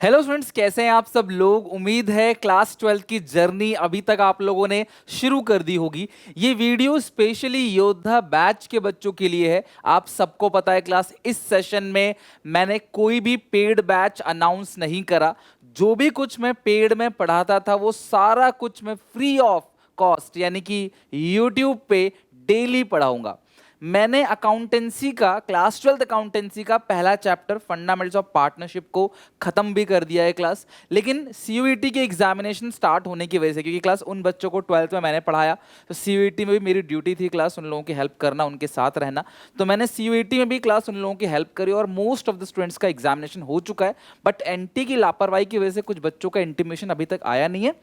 Hello students, कैसे हैं आप सब लोग। उम्मीद है क्लास 12 की जर्नी अभी तक आप लोगों ने शुरू कर दी होगी। ये वीडियो स्पेशली योद्धा बैच के बच्चों के लिए है। आप सबको पता है क्लास इस सेशन में मैंने कोई भी पेड बैच अनाउंस नहीं करा। जो भी कुछ मैं पेड में पढ़ाता था वो सारा कुछ मैं फ्री ऑफ कॉस्ट यानी कि यूट्यूब पे डेली पढ़ाऊंगा। मैंने अकाउंटेंसी का क्लास 12 अकाउंटेंसी का पहला चैप्टर फंडामेंटल्स ऑफ पार्टनरशिप को खत्म भी कर दिया है क्लास। लेकिन सीयूईटी के एग्जामिनेशन स्टार्ट होने की वजह से, क्योंकि क्लास उन बच्चों को 12th में मैंने पढ़ाया, तो सीयूईटी में भी मेरी ड्यूटी थी क्लास उन लोगों की हेल्प करना, उनके साथ रहना। तो मैंने सीयूईटी में भी क्लास उन लोगों की हेल्प करी और मोस्ट ऑफ द स्टूडेंट्स का एग्जामिनेशन हो चुका है। बट एनटी की लापरवाही की वजह से कुछ बच्चों का इंटीमेशन अभी तक आया नहीं है।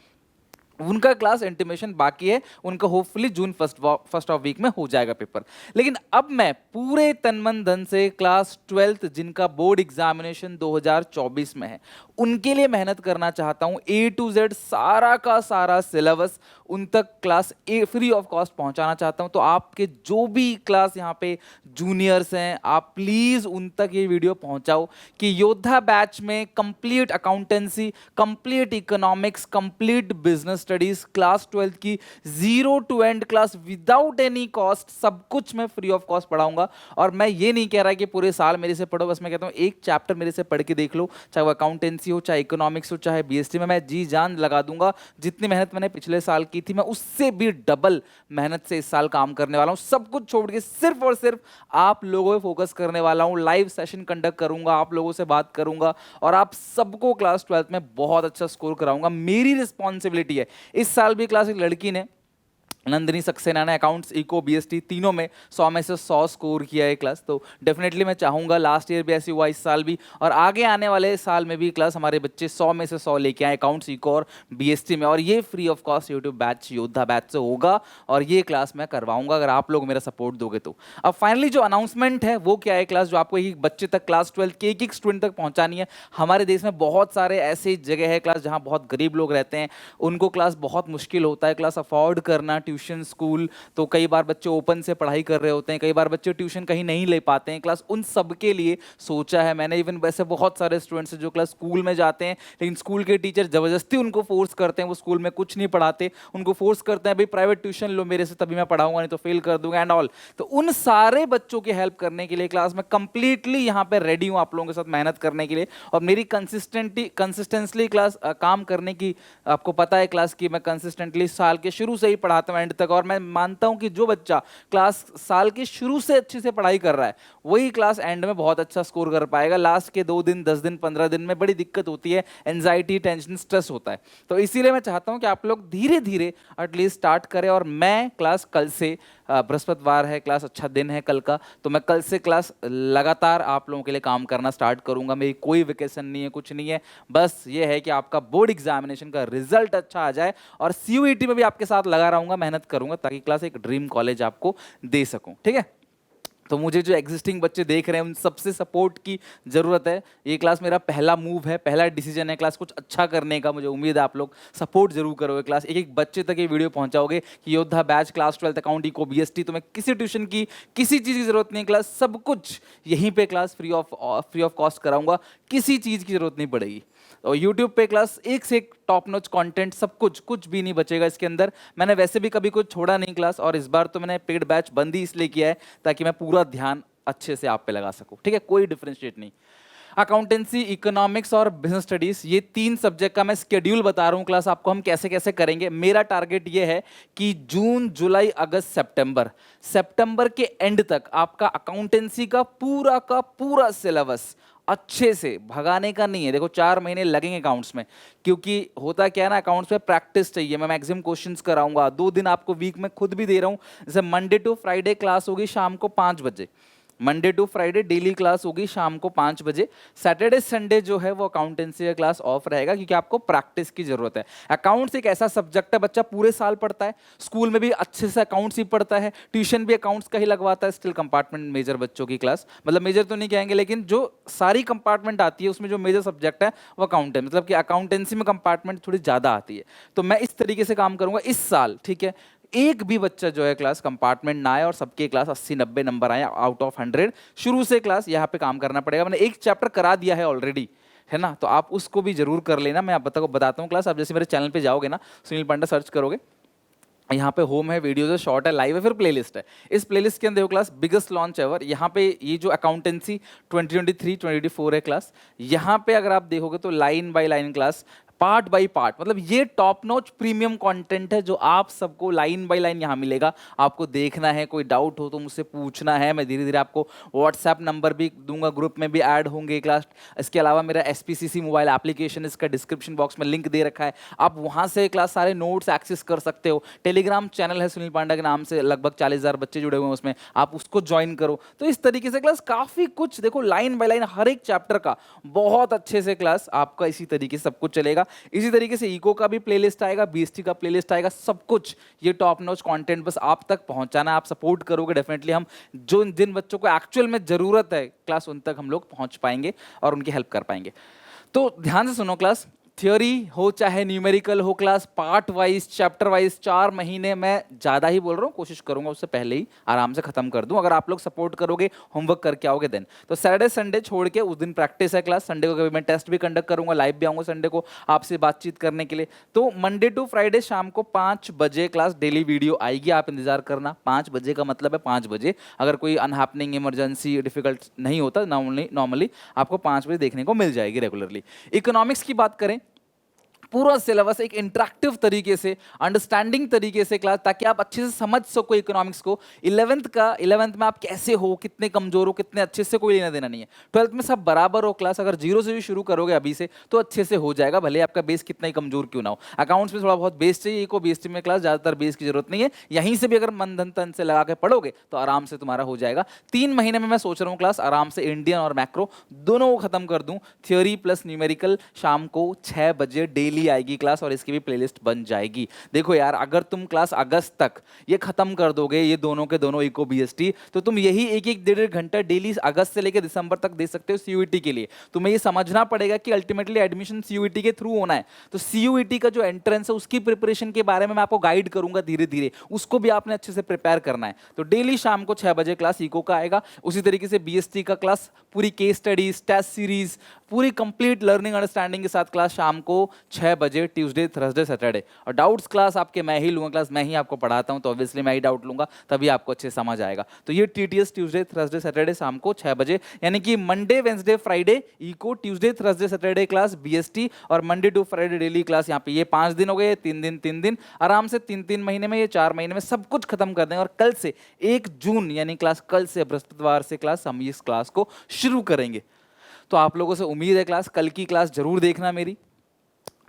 उनका क्लास इंटीमेशन बाकी है, उनका hopefully June first of week में हो जाएगा पेपर। लेकिन अब मैं पूरे तन मन धन से क्लास 12th जिनका बोर्ड एग्जामिनेशन 2024 में है उनके लिए मेहनत करना चाहता हूं। ए टू जेड सारा का सारा सिलेबस उन तक class A free of cost पहुंचाना चाहता हूं। तो आपके जो भी क्लास यहाँ पे जूनियर्स हैं, आप प्लीज उन तक ये वीडियो पहुंचाओ कि योद्धा बैच में complete accountancy, complete economics, complete business studies, class 12th की zero to end class without any cost, सब कुछ मैं फ्री ऑफ कॉस्ट पढ़ाऊंगा। और मैं ये नहीं कह रहा कि पूरे साल मेरे से पढ़ो, बस मैं कहता हूँ एक चैप्टर मेरे से पढ़ के देख लो, चाहे वो अकाउंटेंसी हो, चाहे इकोनॉमिक्स हो, चाहे बीएसटी में, मैं जी जान लगा दूंगा। जितनी मेहनत मैंने पिछले साल की थी मैं उससे भी डबल मेहनत से इस साल काम करने वाला हूँ। सब कुछ छोड़ के सिर्फ और सिर्फ आप लोगों पे फोकस करने वाला हूँ। लाइव सेशन कंडक्ट करूंगा, आप लोगों से बात करूंगा और आप सबको क्लास 12th में बहुत अच्छा स्कोर कराऊंगा। मेरी रिस्पॉन्सिबिलिटी है। इस साल भी क्लास एक लड़की ने, नंदिनी सक्सेना ने, अकाउंट्स, इको, बीएसटी तीनों में 100 में से 100 स्कोर किया है क्लास। तो डेफिनेटली मैं चाहूंगा, लास्ट ईयर भी ऐसे हुआ, इस साल भी, और आगे आने वाले साल में भी क्लास हमारे बच्चे 100 में से 100 लेके आए अकाउंट्स, इको और बीएसटी में। और ये free of cost YouTube batch योद्धा बैच से होगा और ये क्लास मैं करवाऊंगा अगर आप लोग मेरा सपोर्ट दोगे तो। अब फाइनली जो अनाउंसमेंट है वो क्या है क्लास, जो आपको एक बच्चे तक, क्लास 12 के एक स्टूडेंट तक पहुंचानी है। हमारे देश में बहुत सारे ऐसे जगह है क्लास जहां बहुत गरीब लोग रहते हैं, उनको क्लास बहुत मुश्किल होता है क्लास अफोर्ड करना, ट्यूशन, स्कूल। तो कई बार बच्चे ओपन से पढ़ाई कर रहे होते हैं, कई बार बच्चे ट्यूशन कहीं नहीं ले पाते हैं क्लास। उन सब के लिए सोचा है मैंने। इवन वैसे बहुत सारे स्टूडेंट्स हैं जो क्लास स्कूल में जाते हैं लेकिन स्कूल के टीचर जबरदस्ती उनको फोर्स करते हैं, वो स्कूल में कुछ नहीं पढ़ाते, उनको फोर्स करते हैं भाई प्राइवेट ट्यूशन लो मेरे से तभी मैं पढ़ाऊंगा, नहीं तो फेल कर दूंगा एंड ऑल। तो उन सारे बच्चों की हेल्प करने के लिए क्लास में कंप्लीटली यहाँ पे रेडी हूँ आप लोगों के साथ मेहनत करने के लिए। और मेरी कंसिस्टेंटली क्लास काम करने की, आपको पता है क्लास की मैं कंसिस्टेंटली साल के शुरू से ही पढ़ाता हूँ एंड तक। और मैं मानता हूं कि जो बच्चा क्लास साल के शुरू से अच्छे से पढ़ाई कर रहा है वही क्लास एंड में बहुत अच्छा स्कोर कर पाएगा। लास्ट के 2 दिन, 10 दिन, 15 दिन में बड़ी दिक्कत होती है, एंजाइटी, टेंशन, स्ट्रेस होता है। तो इसीलिए मैं चाहता हूं कि आप लोग धीरे धीरे एटलीस्ट स्टार्ट करें। और मैं क्लास कल से, बृहस्पतिवार है, क्लास अच्छा दिन है कल का, तो मैं कल से क्लास लगातार आप लोगों के लिए काम करना स्टार्ट करूंगा। मेरी कोई वेकेशन नहीं है, कुछ नहीं है, बस ये है कि आपका बोर्ड एग्जामिनेशन का रिजल्ट अच्छा आ जाए। और सीयूईटी में भी आपके साथ लगा रहूंगा, मेहनत करूंगा ताकि क्लास एक ड्रीम कॉलेज आपको दे सकूं, ठीक है। तो मुझे जो एग्जिस्टिंग बच्चे देख रहे हैं उन सबसे सपोर्ट की जरूरत है। ये क्लास मेरा पहला मूव है, पहला डिसीजन है क्लास कुछ अच्छा करने का। मुझे उम्मीद है आप लोग सपोर्ट जरूर करोगे क्लास, एक एक बच्चे तक ये वीडियो पहुंचाओगे कि योद्धा batch, class 12 account, eco, BST, तुम्हें किसी ट्यूशन की, किसी चीज़ की जरूरत नहीं। क्लास सब कुछ यहीं पे क्लास फ्री ऑफ कॉस्ट कराऊंगा, किसी चीज़ की जरूरत नहीं पड़ेगी। और यूट्यूब पे क्लास एक से एक टॉप नॉच कंटेंट, सब कुछ, कुछ भी नहीं बचेगा इसके अंदर। मैंने वैसे भी कभी कुछ छोड़ा नहीं क्लास, और इस बार तो मैंने पेड बैच बंद ही इसलिए किया है ताकि मैं पूरा ध्यान अच्छे से आप पे लगा सकूं, ठीक है। कोई डिफरेंशिएट नहीं। अकाउंटेंसी, इकोनॉमिक्स और बिजनेस स्टडीज, ये 3 सब्जेक्ट का मैं स्केड्यूल बता रहा हूँ क्लास आपको, हम कैसे कैसे करेंगे। मेरा टारगेट ये है कि जून, जुलाई, अगस्त, सितंबर के एंड तक आपका अकाउंटेंसी का पूरा सिलेबस अच्छे से भगाने का नहीं है। देखो 4 महीने लगेंगे अकाउंट्स में, क्योंकि होता क्या है ना, अकाउंट्स में प्रैक्टिस चाहिए। मैं मैक्सिमम क्वेश्चंस कराऊंगा, 2 दिन आपको वीक में खुद भी दे रहा हूँ। जैसे मंडे टू फ्राइडे क्लास होगी शाम को 5 बजे, Monday to Friday daily class होगी शाम को 5 बजे। सैटरडे संडे जो है वो अकाउंटेंसी का क्लास ऑफ रहेगा, क्योंकि आपको प्रैक्टिस की जरूरत है। अकाउंट्स एक ऐसा सब्जेक्ट है बच्चा पूरे साल पढ़ता है, स्कूल में भी अच्छे से अकाउंट्स ही पढ़ता है, ट्यूशन भी अकाउंट्स का ही लगवाता है। स्टिल कंपार्टमेंट मेजर बच्चों की क्लास, मतलब मेजर तो नहीं कहेंगे लेकिन जो सारी कंपार्टमेंट आती है उसमें जो मेजर सब्जेक्ट है वो अकाउंट है, मतलब कि अकाउंटेंसी में कंपार्टमेंट थोड़ी ज्यादा आती है। तो मैं इस तरीके से काम करूंगा इस साल, ठीक है। एक भी बच्चा जो है क्लास कंपार्टमेंट ना आए और सबके क्लास 80-90 नंबर आए आउट ऑफ 100। शुरू से क्लास यहाँ पे काम करना पड़ेगा। मैंने एक चैप्टर करा दिया है ऑलरेडी, है ना, तो आप उसको भी जरूर कर लेना। मैं आप बताता हूँ क्लास। आप जैसे मेरे चैनल पे जाओगे ना, सुनील पांडा सर्च करोगे, यहाँ पे होम है, वीडियोज है, शॉर्ट है, लाइव है, फिर प्लेलिस्ट है। इस प्लेलिस्ट के अंदर देखो क्लास बिगेस्ट लॉन्च एवर, यहाँ पे ये जो अकाउंटेंसी 2023 2024 है क्लास, यहाँ पे अगर आप देखोगे तो line by line class, part by part, मतलब ये टॉप नॉच प्रीमियम कंटेंट है जो आप सबको लाइन बाय लाइन यहाँ मिलेगा। आपको देखना है, कोई डाउट हो तो मुझसे पूछना है, मैं धीरे धीरे आपको व्हाट्सएप नंबर भी दूंगा, ग्रुप में भी ऐड होंगे क्लास। इसके अलावा मेरा SPCC मोबाइल एप्लीकेशन, इसका डिस्क्रिप्शन बॉक्स में लिंक दे रखा है, आप वहाँ से क्लास सारे नोट्स एक्सेस कर सकते हो। टेलीग्राम चैनल है सुनील पांडा के नाम से, लगभग 40,000 बच्चे जुड़े हुए हैं उसमें, आप उसको ज्वाइन करो। तो इस तरीके से क्लास काफ़ी कुछ देखो, लाइन बाय लाइन हर एक चैप्टर का बहुत अच्छे से क्लास आपका इसी तरीके से सब कुछ चलेगा। इसी तरीके से इको का भी प्लेलिस्ट आएगा, BST का प्लेलिस्ट आएगा, सब कुछ ये टॉप नॉच कंटेंट बस आप तक पहुंचाना है। आप सपोर्ट करोगे डेफिनेटली, हम जो जिन बच्चों को एक्चुअल में जरूरत है क्लास, उन तक हम लोग पहुंच पाएंगे और उनकी हेल्प कर पाएंगे। तो ध्यान से सुनो क्लास, थ्योरी हो चाहे न्यूमेरिकल हो class, part wise chapter wise 4 महीने, मैं ज़्यादा ही बोल रहा हूँ, कोशिश करूंगा उससे पहले ही आराम से खत्म कर दूं, अगर आप लोग सपोर्ट करोगे, होमवर्क करके आओगे देन। तो सैटरडे संडे छोड़ के उस दिन प्रैक्टिस है क्लास, संडे को कभी मैं टेस्ट भी कंडक्ट करूंगा, लाइव भी आऊंगा संडे को आपसे बातचीत करने के लिए। तो मंडे टू फ्राइडे शाम को 5 बजे क्लास डेली वीडियो आएगी, आप इंतजार करना। 5 बजे का मतलब है 5 बजे, अगर कोई अनहैपनिंग इमरजेंसी डिफिकल्ट नहीं होता, नॉर्मली आपको 5 बजे देखने को मिल जाएगी रेगुलरली। इकोनॉमिक्स की बात करें, पूरा सिलेबस एक इंटरेक्टिव तरीके से, अंडरस्टैंडिंग तरीके से क्लास, ताकि आप अच्छे से समझ सको इकोनॉमिक्स को। 11th में आप कैसे हो, कितने कमजोर हो, कितने अच्छे से, कोई लेना देना नहीं है। 12th में सब बराबर हो क्लास, अगर जीरो से भी शुरू करोगे अभी से तो अच्छे से हो जाएगा, भले आपका बेस कितना ही कमजोर क्यों ना हो। अकाउंट्स में थोड़ा बहुत बेस चाहिए, इको BST में क्लास ज़्यादातर बेस की जरूरत नहीं है, यहीं से भी अगर मन धन तन से लगा के पढ़ोगे तो आराम से तुम्हारा हो जाएगा। 3 महीने में मैं सोच रहा हूँ क्लास आराम से इंडियन और मैक्रो दोनों को खत्म कर दूं। थ्योरी प्लस न्यूमेरिकल शाम को 6 बजे डेली आएगी क्लास, और इसकी भी प्लेलिस्ट बन जाएगी। देखो यार, अगर तुम क्लास अगस्त तक ये खत्म कर दोगे, ये दोनों के दोनों इको BST, तो तुम यही एक एक डेढ़ घंटा डेली अगस्त से लेकर दिसंबर तक दे सकते हो CUET के लिए। तुम्हें ये समझना पड़ेगा कि अल्टीमेटली एडमिशन CUET के थ्रू होना है, तो CUET का जो एंट्रेंस है उसकी प्रिपरेशन के बारे में मैं आपको गाइड करूंगा धीरे धीरे, उसको भी आपने अच्छे से प्रिपेयर करना है। तो डेली शाम को 6 बजे क्लास इको का आएगा। उसी तरीके से BST का क्लास पूरी केस स्टडीज, टेस्ट सीरीज, पूरी कंप्लीट लर्निंग अंडरस्टैंडिंग के साथ क्लास शाम को 6 बजे ट्यूसडे थर्सडे सैटरडे। और डाउट्स क्लास आपके मैं ही लूंगा, क्लास मैं ही आपको पढ़ाता हूं, तो ऑब्वियसली मैं ही डाउट लूंगा, तभी आपको अच्छे समझ आएगा। तो ये TTS ट्यूसडे थर्सडे सैटरडे शाम को 6 बजे, यानी कि Monday Wednesday Friday eco, Tuesday Thursday Saturday class BST, और Monday to Friday daily class. यहाँ पे ये 5 दिन हो गए, 3 दिन आराम से 3 महीने में, ये 4 महीने में सब कुछ खत्म कर देंगे। और कल से 1 जून यानी क्लास कल से, बृहस्पतिवार से क्लास हम इस क्लास को शुरू करेंगे। तो आप लोगों से उम्मीद है क्लास, कल की क्लास जरूर देखना मेरी।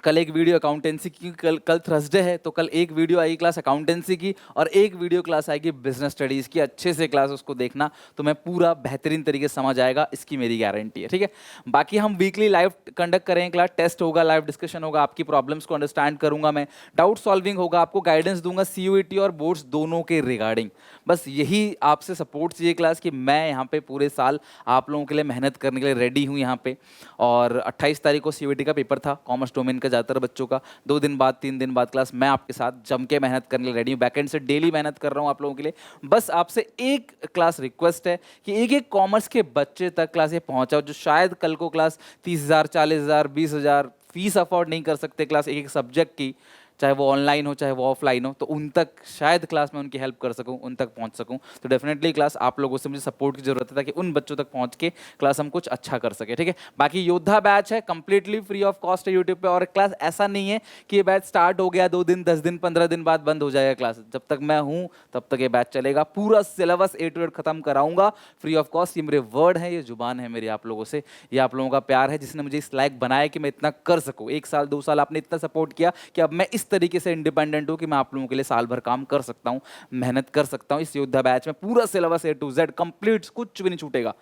कल एक वीडियो अकाउंटेंसी की, कल थर्सडे है तो कल एक वीडियो आएगी क्लास अकाउंटेंसी की, और एक वीडियो क्लास आएगी बिजनेस स्टडीज़ की। अच्छे से क्लास उसको देखना, तो मैं पूरा बेहतरीन तरीके से समझ आएगा, इसकी मेरी गारंटी है, ठीक है। बाकी हम वीकली लाइव कंडक्ट करेंगे क्लास, टेस्ट होगा, लाइव डिस्कशन होगा, आपकी प्रॉब्लम्स को अंडरस्टैंड करूंगा मैं, डाउट सॉल्विंग होगा, आपको गाइडेंस दूंगा CUET और बोर्ड्स दोनों के रिगार्डिंग। बस यही आपसे सपोर्ट चाहिए क्लास, कि मैं यहाँ पे पूरे साल आप लोगों के लिए मेहनत करने के लिए रेडी हूँ यहाँ पे। और 28 तारीख को CUET का पेपर था, कॉमर्स डोमेन का ज़्यादातर बच्चों का। 2 दिन बाद 3 दिन बाद क्लास मैं आपके साथ जम के मेहनत करने के लिए रेडी हूँ, बैकएंड से डेली मेहनत कर रहा हूँ आप लोगों के लिए। बस आपसे एक क्लास रिक्वेस्ट है कि एक एक कॉमर्स के बच्चे तक क्लास ये पहुँचाओ, जो शायद कल को क्लास 30,000 40,000 20,000 फीस अफोर्ड नहीं कर सकते क्लास एक एक सब्जेक्ट की, चाहे वो ऑनलाइन हो चाहे वो ऑफलाइन हो, तो उन तक शायद क्लास में उनकी हेल्प कर सकूं, उन तक पहुंच सकूं। तो डेफिनेटली क्लास आप लोगों से मुझे सपोर्ट की जरूरत है, ताकि उन बच्चों तक पहुंच के क्लास हम कुछ अच्छा कर सके, ठीक है। बाकी योद्धा बैच है, कंप्लीटली फ्री ऑफ कॉस्ट है यूट्यूब पे। और क्लास ऐसा नहीं है कि ये बैच स्टार्ट हो गया 2 दिन 10 दिन 15 दिन बाद बंद हो जाएगा क्लास, जब तक मैं हूँ तब तक ये बैच चलेगा। पूरा सिलेबस A to Z खत्म कराऊंगा फ्री ऑफ कॉस्ट। ये मेरे वर्ड है, ये जुबान है मेरी आप लोगों से, ये आप लोगों का प्यार है जिसने मुझे इस लायक बनाया कि मैं इतना कर सकूँ। 1 साल 2 साल आपने इतना सपोर्ट किया कि अब मैं इस तरीके से इंडिपेंडेंट हूं कि मैं आप लोगों के लिए साल भर काम कर सकता हूं, मेहनत कर सकता हूं। इस योद्धा बैच में पूरा syllabus A to Z complete, कुछ भी नहीं छूटेगा,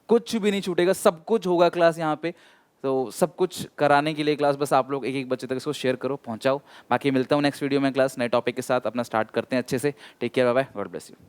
कुछ भी नहीं छूटेगा, सब कुछ होगा क्लास यहाँ पे। तो सब कुछ कराने के लिए क्लास बस आप लोग एक एक बच्चे तक इसको शेयर करो, पहुंचाओ। बाकी मिलता हूं नेक्स्ट वीडियो में क्लास नए टॉपिक के साथ, अपना स्टार्ट करते हैं अच्छे से। Take care, bye bye, God bless you.